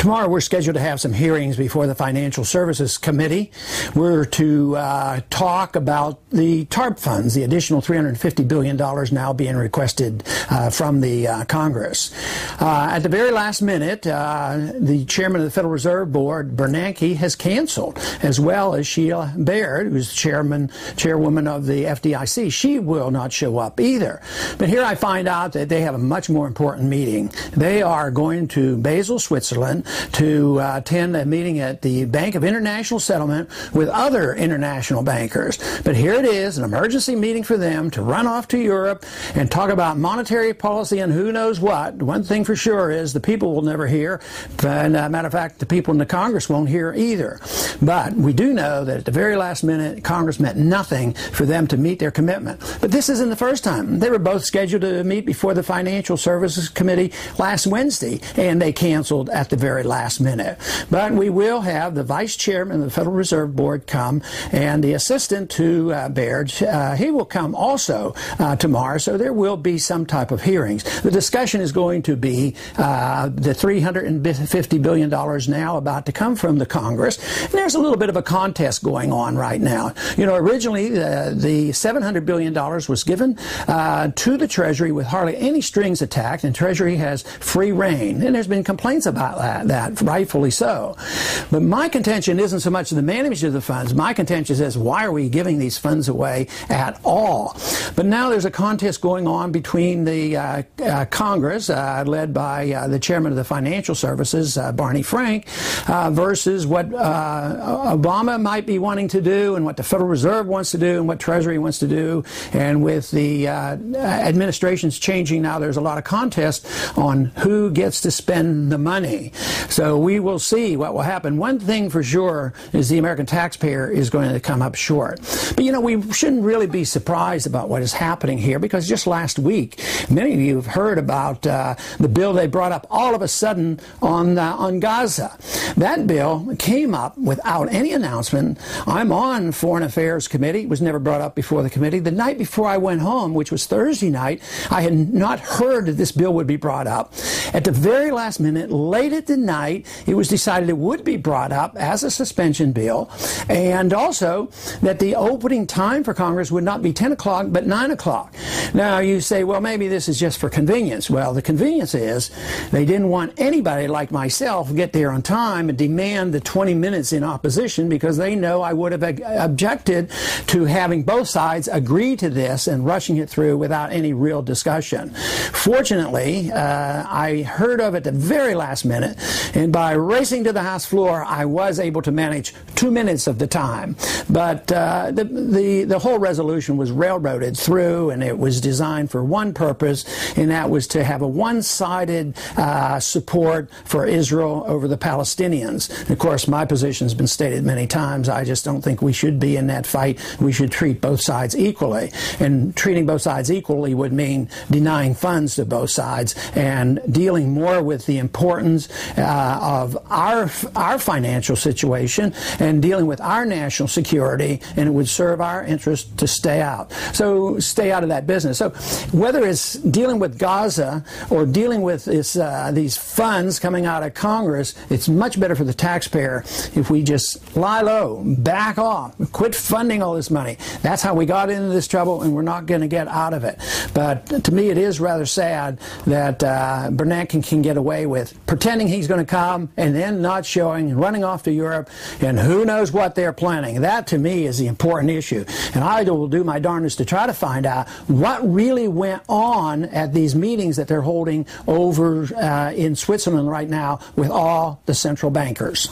Tomorrow we're scheduled to have some hearings before the Financial Services Committee. We're to talk about the TARP funds, the additional $350 billion now being requested from the Congress. At the very last minute, the chairman of the Federal Reserve Board, Bernanke, has canceled, as well as Sheila Baird, who's chairwoman of the FDIC. She will not show up either. But here I find out that they have a much more important meeting. They are going to Basel, Switzerland, to attend a meeting at the Bank of International Settlement with other international bankers. But here it is, an emergency meeting for them to run off to Europe and talk about monetary policy and who knows what. One thing for sure is the people will never hear. And matter of fact, the people in the Congress won't hear either. But we do know that at the very last minute, Congress meant nothing for them to meet their commitment. But this isn't the first time. They were both scheduled to meet before the Financial Services Committee last Wednesday, and they canceled at the very last minute. But we will have the vice chairman of the Federal Reserve Board come, and the assistant to Baird, he will come also tomorrow, so there will be some type of hearings. The discussion is going to be the $350 billion now about to come from the Congress. And there's a little bit of a contest going on right now. You know, originally the $700 billion was given to the Treasury with hardly any strings attached, and Treasury has free reign. And there's been complaints about that, rightfully so. But my contention isn't so much the management of the funds. My contention is, why are we giving these funds away at all? But now there's a contest going on between the Congress, led by the chairman of the Financial Services, Barney Frank, versus what Obama might be wanting to do and what the Federal Reserve wants to do and what Treasury wants to do. And with the administrations changing now, there's a lot of contest on who gets to spend the money. So we will see what will happen. One thing for sure is the American taxpayer is going to come up short. But, you know, we shouldn't really be surprised about what is happening here, because just last week, many of you have heard about the bill they brought up all of a sudden on Gaza. That bill came up without any announcement. I'm on Foreign Affairs Committee. It was never brought up before the committee. The night before I went home, which was Thursday night, I had not heard that this bill would be brought up. At the very last minute, late at the night, it was decided it would be brought up as a suspension bill, and also that the opening time for Congress would not be 10 o'clock but 9 o'clock. Now you say, well, maybe this is just for convenience. Well, the convenience is they didn't want anybody like myself to get there on time and demand the 20 minutes in opposition, because they know I would have objected to having both sides agree to this and rushing it through without any real discussion. Fortunately, I heard of it the very last minute, and by racing to the House floor, I was able to manage 2 minutes of the time. But the whole resolution was railroaded through, and it was designed for one purpose, and that was to have a one-sided support for Israel over the Palestinians. And of course, my position has been stated many times. I just don't think we should be in that fight. We should treat both sides equally. And treating both sides equally would mean denying funds to both sides and dealing more with the importance of our financial situation and dealing with our national security, and it would serve our interest to stay out. So stay out of that business. So whether it's dealing with Gaza or dealing with these funds coming out of Congress, it's much better for the taxpayer if we just lie low, back off, quit funding all this money. That's how we got into this trouble, and we're not going to get out of it. But to me, it is rather sad that Bernanke can get away with pretending he's going to come and then not showing and running off to Europe, and who knows what they're planning. That, to me, is the important issue. And I will do my darndest to try to find out what really went on at these meetings that they're holding over in Switzerland right now with all the central bankers.